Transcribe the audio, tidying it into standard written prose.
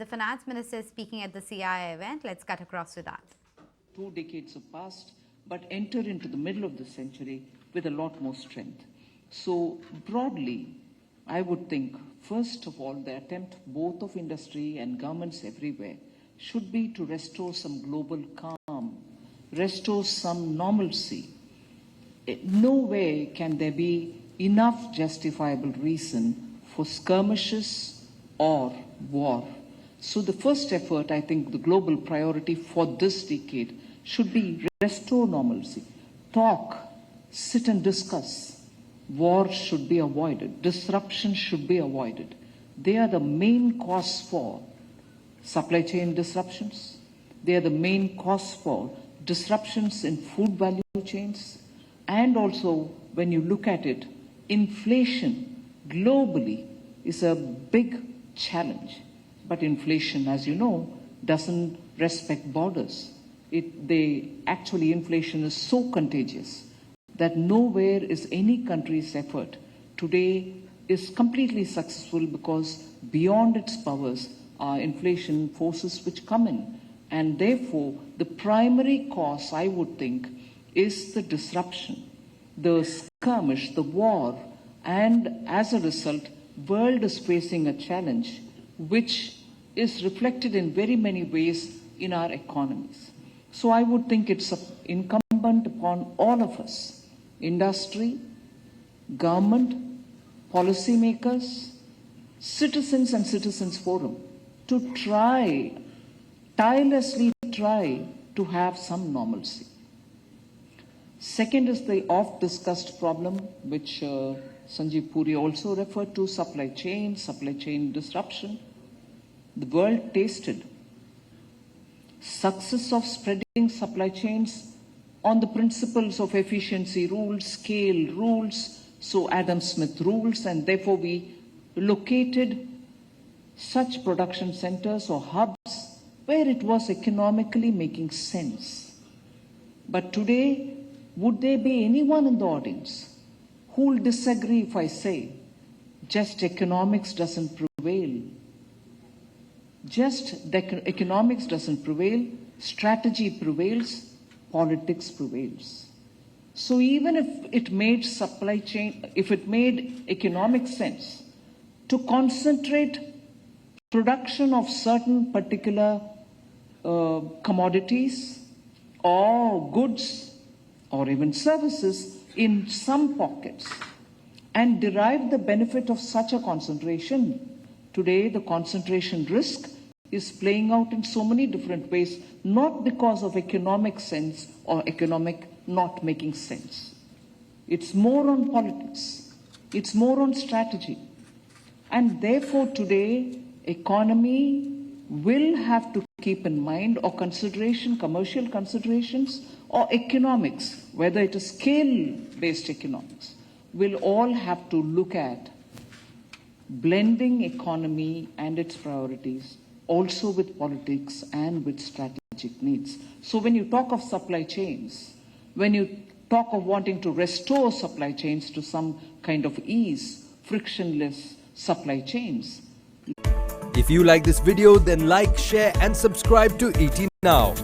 the finance minister is speaking at the CII event. Let's cut across to that. 2 decades have passed, but enter into the middle of the century with a lot more strength. So broadly, I would think, first of all, the attempt both of industry and governments everywhere should be to restore some global calm, restore some normalcy. Nowhere can there be enough justifiable reason for skirmishes or war. So the first effort, I think the global priority for this decade should be restore normalcy. Talk, sit and discuss. War should be avoided. Disruption should be avoided. They are the main cause for supply chain disruptions. They are the main cause for disruptions in food value chains. And also, when you look at it, inflation globally is a big challenge. But inflation, as you know, doesn't respect borders. Inflation is so contagious that nowhere is any country's effort today is completely successful, because beyond its powers are inflation forces which come in. And therefore, the primary cause, I would think, is the disruption, the skirmish, the war, and as a result, world is facing a challenge which is reflected in very many ways in our economies. So I would think it's incumbent upon all of us, industry, government, policymakers, citizens and citizens forum, to tirelessly try to have some normalcy. Second is the oft-discussed problem, which Sanjeev Puri also referred to, supply chain disruption. The world tasted success of spreading supply chains on the principles of efficiency rules, scale rules, so Adam Smith rules, and therefore we located such production centers or hubs where it was economically making sense. But today, would there be anyone in the audience who will disagree if I say just economics doesn't prevail? Just economics doesn't prevail, strategy prevails, politics prevails. So even if it made economic sense to concentrate production of certain particular commodities or goods or even services in some pockets and derive the benefit of such a concentration, today the concentration risk is playing out in so many different ways, not because of economic sense or economic not making sense. It's more on politics. It's more on strategy. And therefore today, economy will have to keep in mind, or commercial considerations, or economics, whether it is scale-based economics, will all have to look at blending economy and its priorities, also with politics and with strategic needs. So when you talk of supply chains, when you talk of wanting to restore supply chains to some kind of ease, frictionless supply chains. If you like this video, then like, share and subscribe to ET Now.